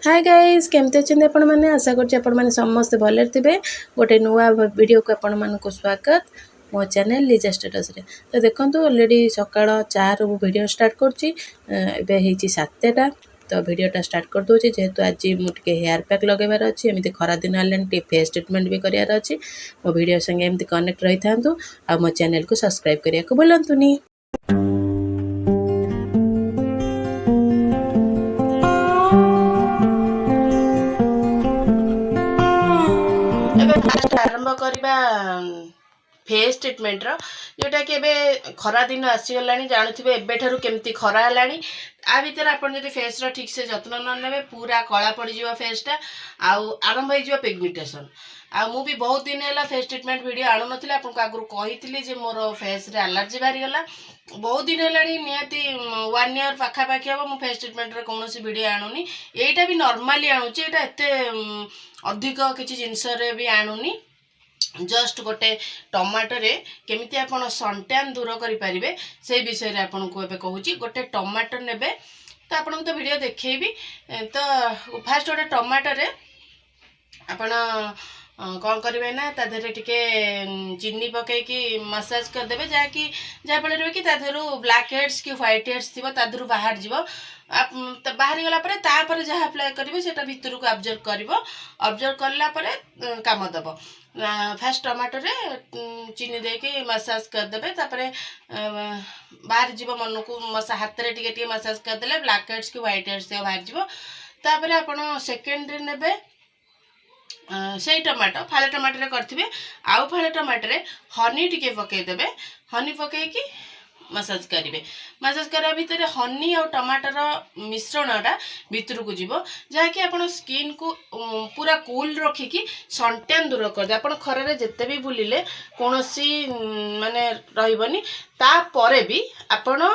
Hi guys केमती अच्छे आपण मैंने आशा कर समस्ते भले थे। गोटे नुआ वीडियो को आपण मानक स्वागत मो चैनल लिजा स्टेटस रे। तो देखो ऑलरेडी सकाळ 4 वीडियो स्टार्ट कर 7टा। तो वीडियोटा स्टार्ट कर दूसरी जेहेतु आज मुझे हेयर पैक लगेबार अच्छी एमती खरा दिन है फेस ट्रिटमेंट भी करार अच्छी। मो वीडियो संगे एमती कनेक्ट रही था आ मो चैनल को सब्सक्राइब करने को भूलतुनी। आरंभ करवा फेस ट्रिटमेंट जोटा कि खरा दिन आसीगला जानूे एबेठू केमती खरा है आ भर आपड़ जब फेस ठीक से जत्न ने पूरा कला पड़ जा फेसटा आरंभ हो पिगमेंटेशन। मु भी बहुत दिन है फेस ट्रिटमेंट वीडियो आणु ना आपको आगु कही मोर फेस रे एलर्जी बाहरीगला बहुत दिन है निहाती 1 ईयर पाखापाखि हम मुझे फेस ट्रिटमेंट कौन वीडियो आणुनी यहीटा भी नॉर्मली आणुची एत अधिक किसी जिनस भी आणुनी जस्ट गोटे टमाटो रे केमिति आपण सनटैन दूर करि परिबे से विषय रे आपण को एबे कहूची। गोटे टमाटो नेबे तो आपण तो वीडियो देखैबी। तो फास्ट गोटे टमाटो रे आपण कौन करेंगे ना तादेह टिके चीनी पकईकि मसाज करदे जहाँफल कि ब्लैक हेड्स कि व्हाइट हेड्स थी तादू बाहर जीव बाहरी गलापर जहाँ अप्लाई करेंगे से भितर को ऑब्जर्व करा काम दब। फास्ट टमाटो रे चीनी देके मसाज करदे बाहर जीव मन को हाथ में टिके मसाज करदे ब्लैक हेड्स कि व्हाइट हेड्स बाहर जीव। तापर आपण सेकेंड रे नेबे से टमाटो फाले टमाटो करेंगे आउ फाले टमाटो हनी टिके पकईदे हनी पकईकि मसाज करेंगे। मसाज करा भितर हनी और टमाटर मिश्रणटा भितर को जीव जहाँकि आप स्किन को पूरा कूल रखिकी सनटैन दूर कर दे। आप खरारे जिते भी बुलिले कौन माने रही तापर भी आपण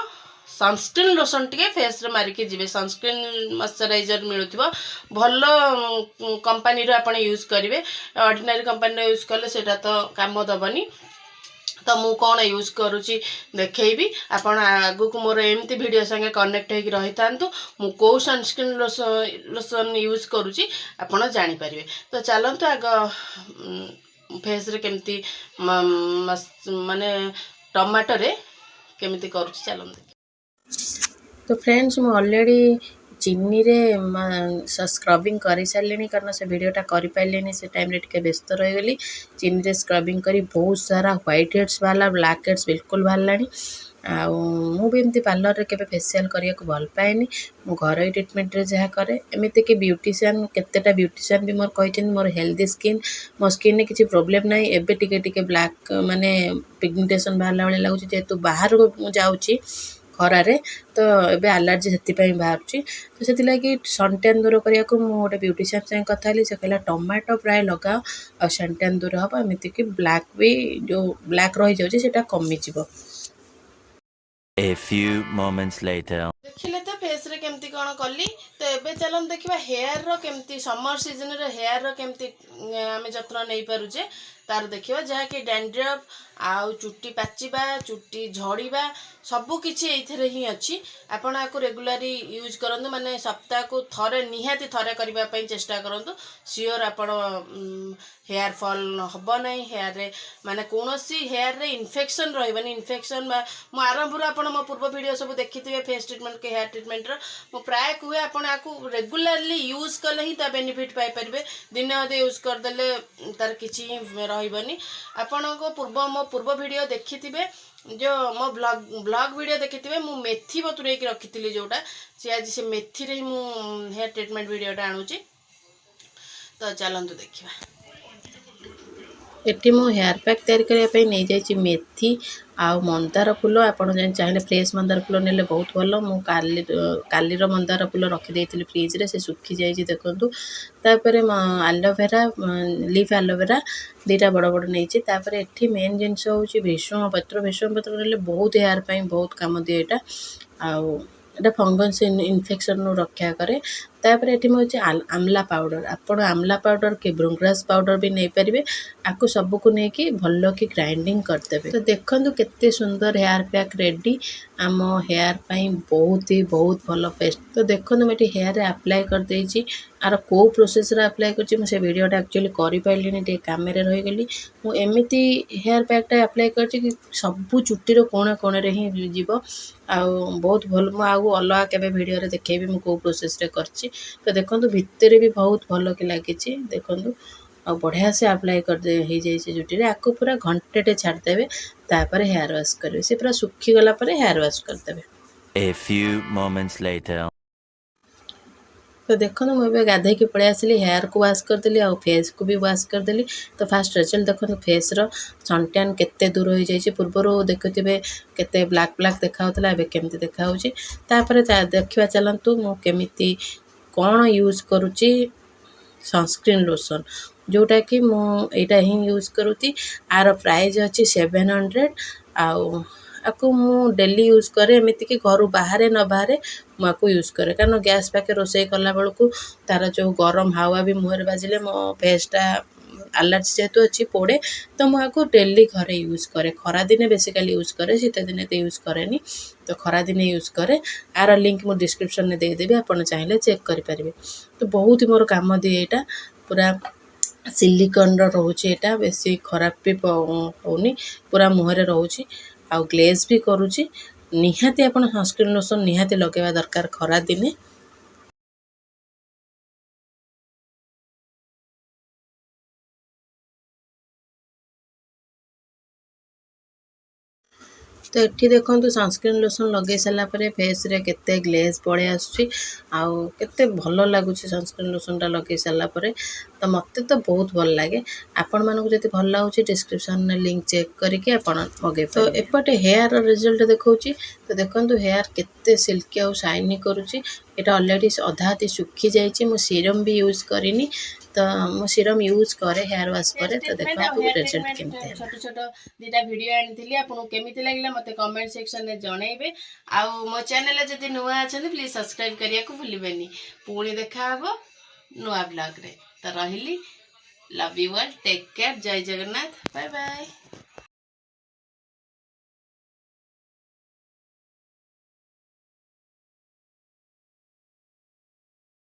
सनस्क्रीन लोशन टिके फेस रे मारिके जीवे सनस्क्रीन मॉइस्चराइजर मिलुथिबो भल कंपनी रो आपण यूज करिवे। ऑर्डिनरी कंपनी रो यूज करले सेटा तो काम दबनी। तो मु कौन यूज करुची देखैबी आपण आगु को मोर एमती वीडियो संगे कनेक्ट होई रही थांतु मु को सनस्क्रीन लोशन यूज करुची आपण जानि परिबे। तो चलंतु आग फेस रे केमती माने टमाटो रे केमती करुची चलंतु। तो फ्रेंड्स मु ऑलरेडी चीनी रे स्क्रबिंग कर सारे कारण से वीडियोटा कर पारे से टाइम रे टिके व्यस्त रहीगली। चीनी रे स्क्रबिंग करी बहुत सारा व्हाइट हेड्स बाहर ब्लैक हेड्स बिल्कुल बाहर भी एमती पार्लर रे केबे फेशियल करिया को भल पाएनी। मु घर ट्रिटमेंट रे जहाँ करे एमती कि ब्यूटीशियन केतेटा ब्यूटीशियन भी मोर कही मोर हेल्दी स्किन मो स्किन में किसी प्रोब्लेम ना एबे टिके ब्लैक माने पिगमेंटेशन बाहरला भाई लगुच जेहेतु बाहर को जाऊँगी खरारे तो एबे एलर्जी से बाहर। तो से लगी सनटैन दूर करने को मुझे गोटे ब्यूटीशियन से कथा से कहला टमाटो प्राय लगाओ और सनटैन दूर हम एमती कि ब्लैक भी जो ब्लैक रही जाऊँगी कमी जीव। A few moments later देखिले तो फेस रे केमती कौन कली। तो एबे चलन देखा हेयर रो केमती समर सीजन रे हेयर रो केमती आमे जत्न नहीं पारुचे तार देखिबा जहाँकि डैंड्रफ आउ चुट्टी पाचिबा चुट्टी झड़ीबा सबू किछि एइथरे ही अछि। आपण आको रेगुलरली यूज करंतु माने सप्ताह को थरे निहाती थरे करबा पई चेष्टा करंतु श्योर आपण हेयर फॉल हबो नै हेयर रे माने कोनोसी हेयर रे इन्फेक्शन रहबनी। इन्फेक्शन मो आरंभ रो आपण मो पूर्व वीडियो सब देखिथिबे फेस ट्रीटमेंट के हेयर ट्रीटमेंट रो मो प्राय कुए आपण आको रेगुलरली यूज कले ही ता बेनिफिट पाई परबे। दिन अदे यूज कर देले तार किछि रहबनी। आपण को मो पूर्व वीडियो देखिथिबे जो मो ब्लॉग वीडियो देखिथिबे मु मेथी बतुरे के रखिथिली जोटा से आज से मेथी रे मु हेयर ट्रीटमेंट वीडियोटा आणुची। तो चलंतु देखिबा एटी मो हेयर पैक तैयारी करने नहीं जाइए मेथी आउ मंदार फूल आपड़ चाहिए फ्रेश मंदार फूल नेले बहुत भल। मु काली मंदार फूल रखी फ्रिज रे से सुखी जाइए देखु। तापर आलोवेरा लीफ आलोवेरा दीटा बड़ बड़ नहीं तापर एठी मेन जिनस हूँ भीषण पत्र नेले बहुत हेयर पाई बहुत काम दिए यहाँ आउ एटा फंगस इन्फेक्शन रक्षा करे। तापर ये हूँ आमला पाउडर आपण आमला पाउडर कि भृंगराज पाउडर भी नहीं पारे आपको सबको नहीं भल कि ग्राइंडिंग करदेवे। तो देखो केते सुंदर हेयर पैक रेडी आम हेयर पाई बहुत भल पेस्ट। तो देखो मुझे हेयर अप्लाई कर देछि आर को प्रोसेस रे अप्लाई करछि मुझे वीडियोटा एक्चुअली करि पाइलिनी टे काम रे रहि गेली मु एमिति हेयर पैकटा अप्लाई करछि कि सब चुट्टी रो कोना कोना रे ही जीवो आउ बहुत भल मु आउ अलग केबे वीडियो रे देखेबी मु को प्रोसेस रे करछि। तो देखंतु भितर भी बहुत भल कि लागिछि देखंतु आ बढ़िया से अप्लाई कर दे ही जाई से चुट्टी रे आको पूरा घंटेटे छाड़ देबे तापर हेयर वॉश करबे से पूरा सुखी गला पर हेयर वॉश कर देबे। A few moments later. तो देखो मुझे गाधे की पलि आसली हेयर को वाश करदेली आ फेस को भी वाश करदेली। तो फास्ट रिजल्ट देखो फेस रो सनटैन केते दूर हो जाइए पूर्वर देखुवे केते ब्लैक ब्लैक देखा एबे केमती देखा होची। तापर देखिबा चलंतु मु केमिति कौन यूज करुची सनस्क्रीन लोशन जोटा कि मु एटा ही यूज करूती आर प्राइस अछि 700 आउ आपको मु डेली यूज करे एमती कि घर बाहर न बाहर मुझे यूज करे कारण गैस पाके रोषे कला बेलू तार जो गरम हावा भी मुहर बाजिले मो फेसटा एलर्जी जेहेतु अच्छी पोड़े तो मुझे डेली घरे यूज करे खरा दिने बेसिकली यूज करे शीत दिने तो यूज करे तो खरा दिने यूज करे आर लिंक मो डिस्क्रिप्शन में देदेवी आप चाहिए चेक करेंगे। तो बहुत ही मोर काम दिए यहाँ पूरा सिलिकन रोचे यहाँ बेसी खराब भी होनी पूरा मुहर रोचे आ ग्लेज भी करुची निहाती आपण सनस्क्रीन लोशन निहाती लगेवा दरकार खरा दिने। तो ये देखो सनस्क्रीन लोशन लगे सारापर फेस रे केते ग्लेज पड़े आते भल लगुच सनस्क्रीन लोशनटा लगे सारापर। तो मत तो बहुत भल लगे आपण मानक जब भल लगुच डिस्क्रिप्शन में लिंक चेक करके आपण मगे। तो एपटे हेयर रिजल्ट देखा तो देखो हेयर केते सिल्की आउ शाइनी करुची एटा ऑलरेडी अधा अधी सुखी जाइए मु सीरम भी यूज करिनी तो मु सीरम यूज करे हेयर वॉश पर। तो देखो रिजल्ट केमते छोट छोट दीटा वीडियो आनी आपको केमिति लागला मते कमेंट सेक्शन में जनइबे आउ मो चैनल जदि नुआ अछन प्लीज सब्सक्राइब करिया को भूलिबेनी। पुणी देखा हबो नुआ ब्लॉग रे। तो रहिली love you all take care जय जगन्नाथ बाय बाय।